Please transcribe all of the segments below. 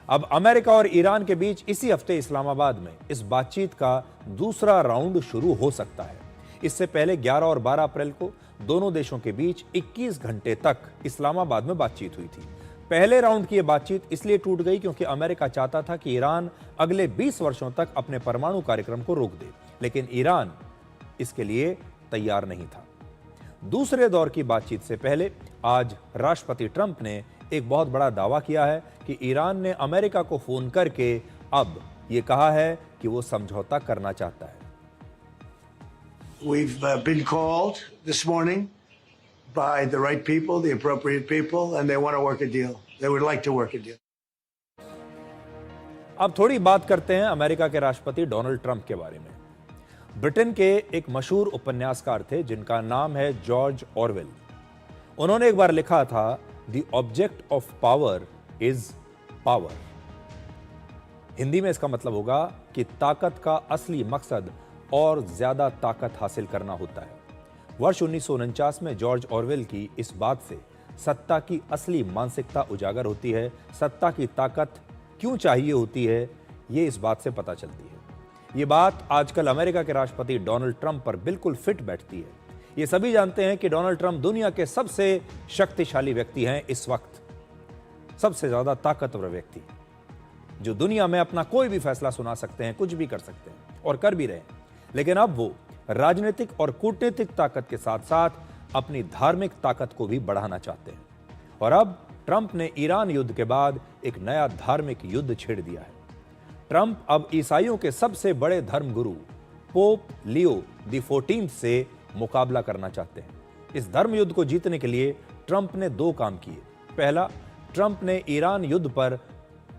अब अमेरिका और ईरान के बीच इसी हफ्ते इस्लामाबाद में इस बातचीत का दूसरा राउंड शुरू हो सकता है। इससे पहले 11 और 12 अप्रैल को दोनों देशों के बीच 21 घंटे तक इस्लामाबाद में बातचीत हुई थी। पहले राउंड की यह बातचीत इसलिए टूट गई क्योंकि अमेरिका चाहता था कि ईरान अगले 20 वर्षों तक अपने परमाणु कार्यक्रम को रोक दे, लेकिन ईरान इसके लिए तैयार नहीं था। दूसरे दौर की बातचीत से पहले आज राष्ट्रपति ट्रंप ने एक बहुत बड़ा दावा किया है कि ईरान ने अमेरिका को फोन करके अब यह कहा है कि वो समझौता करना चाहता है। We've been called this morning by the right people, the appropriate people, and they want to work a deal. They would like to work a deal. अब थोड़ी बात करते हैं अमेरिका के राष्ट्रपति डोनाल्ड ट्रंप के बारे में। ब्रिटेन के एक मशहूर उपन्यासकार थे जिनका नाम है जॉर्ज ऑरवेल। उन्होंने एक बार लिखा था, the object of power is power. Hindi में इसका मतलब होगा कि ताकत का असली मकसद और ज्यादा ताकत हासिल करना होता है। वर्ष 1949 में जॉर्ज ऑरवेल की इस बात से सत्ता की असली मानसिकता उजागर होती है। सत्ता की ताकत क्यों चाहिए होती है, यह इस बात से पता चलती है। ये बात आजकल अमेरिका के राष्ट्रपति डोनाल्ड ट्रंप पर बिल्कुल फिट बैठती है। ये सभी जानते हैं कि डोनाल्ड ट्रंप दुनिया के सबसे शक्तिशाली व्यक्ति हैं इस वक्त, सबसे ज्यादा ताकतवर व्यक्ति, जो दुनिया में अपना कोई भी फैसला सुना सकते हैं, कुछ भी कर सकते हैं और कर भी रहे हैं। लेकिन अब वो राजनीतिक और कूटनीतिक ताकत के साथ साथ अपनी धार्मिक ताकत को भी बढ़ाना चाहते हैं। और अब ट्रंप ने ईरान युद्ध के बाद एक नया धार्मिक युद्ध छेड़ दिया है। ट्रंप अब ईसाइयों के सबसे बड़े धर्मगुरु पोप लियो द 14 से मुकाबला करना चाहते हैं। इस धर्म युद्ध को जीतने के लिए ट्रंप ने दो काम किए। पहला, ट्रंप ने ईरान युद्ध पर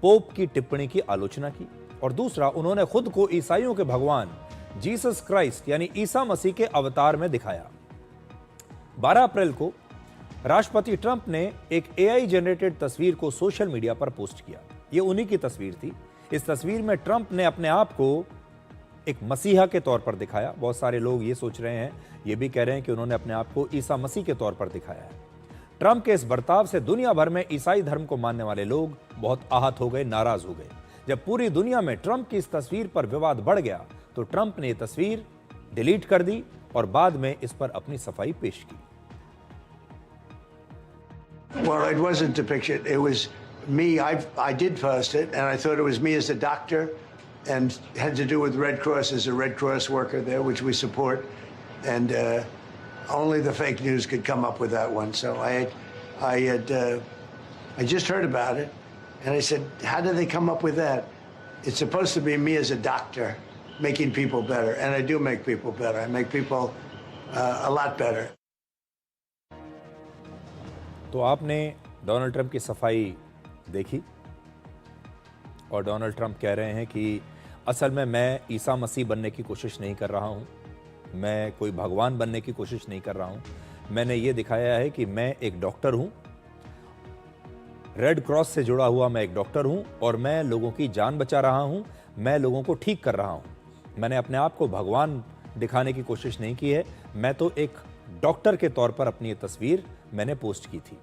पोप की टिप्पणी की आलोचना की, और दूसरा, उन्होंने खुद को ईसाइयों के भगवान जीसस क्राइस्ट यानी ईसा मसीह के अवतार में दिखाया। 12 अप्रैल को राष्ट्रपति ट्रंप ने एक एआई जनरेटेड तस्वीर को सोशल मीडिया पर पोस्ट किया। यह उन्हीं की तस्वीर थी। इस तस्वीर में ट्रंप ने अपने आप को एक मसीहा के तौर पर दिखाया। बहुत सारे लोग ये सोच रहे हैं, ये भी कह रहे हैं कि उन्होंने अपने आप को ईसा मसीह के तौर पर दिखाया है। ट्रंप के इस बर्ताव से दुनिया भर में ईसाई धर्म को मानने वाले लोग बहुत आहत हो गए, नाराज हो गए। जब पूरी दुनिया में ट्रंप की इस तस्वीर पर विवाद बढ़ गया तो ट्रंप ने यह तस्वीर डिलीट कर दी और बाद में इस पर अपनी सफाई पेश की। Well, it wasn't depicted. It was me. I did post it, and I thought it was me as a doctor, and had to do with Red Cross as a Red Cross worker there, which we support. And only the fake news could come up with that one. So I just heard about it, and I said, how did they come up with that? It's supposed to be me as a doctor making people better, and I do make people better. I make people a lot better. तो आपने Donald Trump की सफाई देखी, और Donald Trump कह रहे हैं कि असल में मैं ईसा मसीह बनने की कोशिश नहीं कर रहा हूं, मैं कोई भगवान बनने की कोशिश नहीं कर रहा हूं। मैंने ये दिखाया है कि मैं एक डॉक्टर हूं, रेड क्रॉस से जुड़ा हुआ मैं एक डॉक्टर हूं, और मैं लोगों की जान बचा रहा हूं, मैं लोगों को ठीक कर रहा हूं। मैंने अपने आप को भगवान दिखाने की कोशिश नहीं की है। मैं तो एक डॉक्टर के तौर पर अपनी ये तस्वीर मैंने पोस्ट की थी,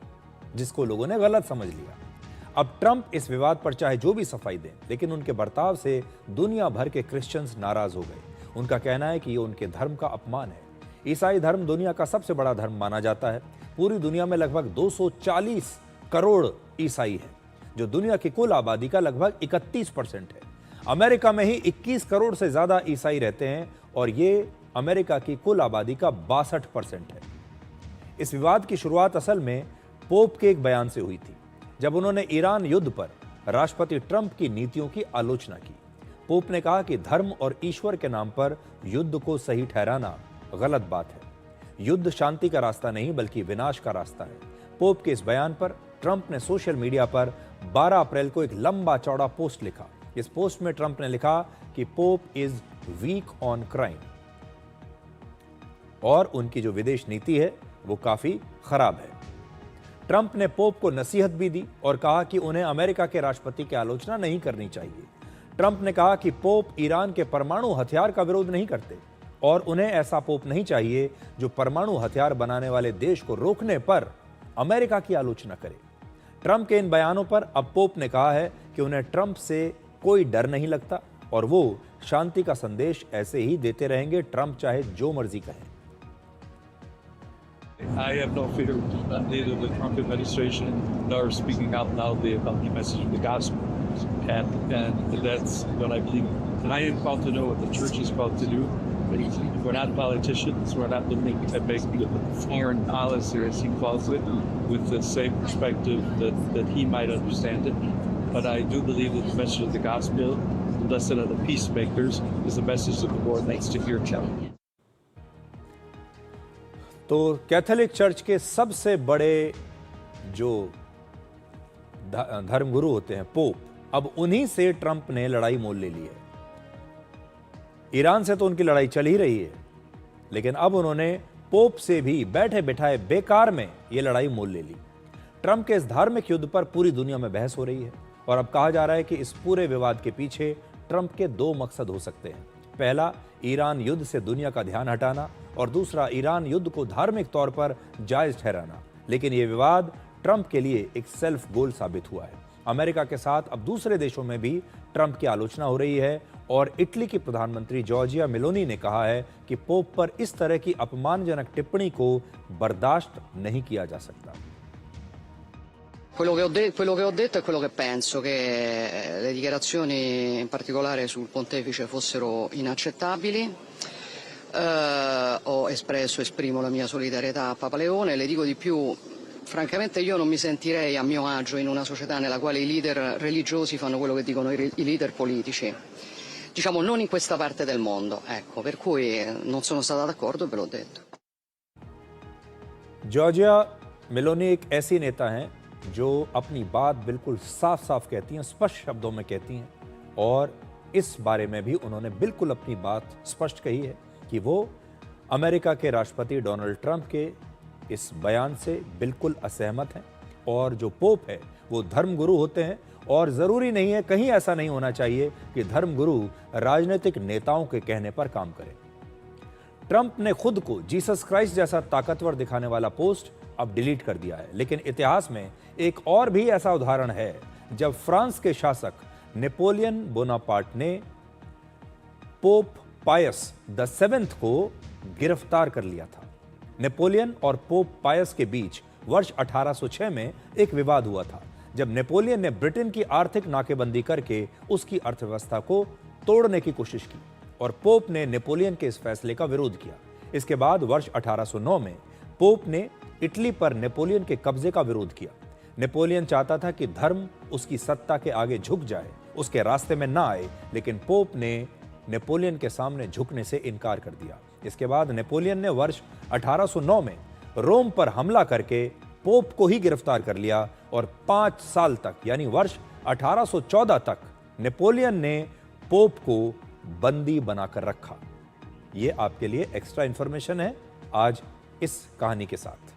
जिसको लोगों ने गलत समझ लिया। अब ट्रंप इस विवाद पर चाहे जो भी सफाई दें, लेकिन उनके बर्ताव से दुनिया भर के क्रिश्चियंस नाराज हो गए। उनका कहना है कि ये उनके धर्म का अपमान है। ईसाई धर्म दुनिया का सबसे बड़ा धर्म माना जाता है। पूरी दुनिया में लगभग 240 करोड़ ईसाई हैं, जो दुनिया की कुल आबादी का लगभग 31% है। अमेरिका में ही 21 करोड़ से ज्यादा ईसाई रहते हैं, और ये अमेरिका की कुल आबादी का 62% है। इस विवाद की शुरुआत असल में पोप के एक बयान से हुई थी, जब उन्होंने ईरान युद्ध पर राष्ट्रपति ट्रंप की नीतियों की आलोचना की। पोप ने कहा कि धर्म और ईश्वर के नाम पर युद्ध को सही ठहराना गलत बात है। युद्ध शांति का रास्ता नहीं, बल्कि विनाश का रास्ता है। पोप के इस बयान पर ट्रंप ने सोशल मीडिया पर 12 अप्रैल को एक लंबा चौड़ा पोस्ट लिखा। इस पोस्ट में ट्रंप ने लिखा कि pope is weak on crime, और उनकी जो विदेश नीति है वो काफी खराब है। ट्रंप ने पोप को नसीहत भी दी और कहा कि उन्हें अमेरिका के राष्ट्रपति की आलोचना नहीं करनी चाहिए। ट्रंप ने कहा कि पोप ईरान के परमाणु हथियार का विरोध नहीं करते, और उन्हें ऐसा पोप नहीं चाहिए जो परमाणु हथियार बनाने वाले देश को रोकने पर अमेरिका की आलोचना करे। ट्रंप के इन बयानों पर अब पोप ने कहा है कि उन्हें ट्रंप से कोई डर नहीं लगता और वो शांति का संदेश ऐसे ही देते रहेंगे, ट्रंप चाहे जो मर्जी कहें। I have no fear of neither the Trump administration nor speaking out loudly about the message of the gospel. And that's what I believe. And I am called to know what the church is called to do. We're not politicians. We're not looking at making foreign policy, as he calls it, with the same perspective that he might understand it. But I do believe that the message of the gospel, the blessed are the peacemakers, is the message that the Lord likes to hear tell. तो Catholic church के सबसे बड़े जो धर्मगुरु होते हैं, pope, अब उन्हीं से ट्रंप ने लड़ाई मोल ले ली है। ईरान से तो उनकी लड़ाई चल ही रही है, लेकिन अब उन्होंने पोप से भी बैठे बिठाए बेकार में यह लड़ाई मोल ले ली। ट्रंप के इस धार्मिक युद्ध पर पूरी दुनिया में बहस हो रही है और अब कहा जा रहा है कि इस पूरे विवाद के पीछे ट्रंप के दो मकसद हो सकते हैं। पहला, ईरान युद्ध से दुनिया का ध्यान हटाना और दूसरा, ईरान युद्ध को धार्मिक तौर पर जायज ठहराना। लेकिन यह विवाद ट्रंप के लिए एक सेल्फ गोल साबित हुआ है। अमेरिका के साथ अब दूसरे देशों में भी ट्रंप की आलोचना हो रही है और इटली की प्रधानमंत्री जॉर्जिया मेलोनी ने कहा है कि पोप पर इस तरह की अपमानजनक टिप्पणी को बर्दाश्त नहीं किया जा सकता। Quello che ho detto è quello che penso, che le dichiarazioni in particolare sul pontefice fossero inaccettabili. Esprimo la mia solidarietà a Papa Leone. Le dico di più, francamente io non mi sentirei a mio agio in una società nella quale i leader religiosi fanno quello che dicono i leader politici. Diciamo non in questa parte del mondo, ecco, per cui non sono stata d'accordo e ve l'ho detto. Giorgia Meloni एक ऐसी नेता हैं जो अपनी बात बिल्कुल साफ साफ कहती हैं, स्पष्ट शब्दों में कहती हैं और इस बारे में भी उन्होंने बिल्कुल अपनी बात स्पष्ट कही है कि वो अमेरिका के राष्ट्रपति डोनाल्ड ट्रंप के इस बयान से बिल्कुल असहमत हैं और जो पोप है वो धर्मगुरु होते हैं और ज़रूरी नहीं है, कहीं ऐसा नहीं होना चाहिए कि धर्मगुरु राजनीतिक नेताओं के कहने पर काम करें। ट्रंप ने खुद को जीसस क्राइस्ट जैसा ताकतवर दिखाने वाला पोस्ट अब डिलीट कर दिया है, लेकिन इतिहास में एक और भी ऐसा उदाहरण है जब फ्रांस के शासक नेपोलियन बोनापार्ट ने पोप पायस द 7th को गिरफ्तार कर लिया था। नेपोलियन और पोप पायस के बीच वर्ष 1806 में एक विवाद हुआ था, जब नेपोलियन ने ब्रिटेन की आर्थिक नाकेबंदी करके उसकी अर्थव्यवस्था को तोड़ने की कोशिश की और पोप ने नेपोलियन के इस फैसले का विरोध किया। इसके बाद वर्ष 1809 में पोप ने इटली पर नेपोलियन के कब्जे का विरोध किया। नेपोलियन चाहता था कि धर्म उसकी सत्ता के आगे झुक जाए, उसके रास्ते में ना आए, लेकिन पोप ने नेपोलियन के सामने झुकने से इनकार कर दिया। इसके बाद नेपोलियन ने वर्ष 1809 में रोम पर हमला करके पोप को ही गिरफ्तार कर लिया और 5 साल तक यानी वर्ष 1814 तक नेपोलियन ने पोप को बंदी बनाकर रखा। यह आपके लिए एक्स्ट्रा इंफॉर्मेशन है आज इस कहानी के साथ।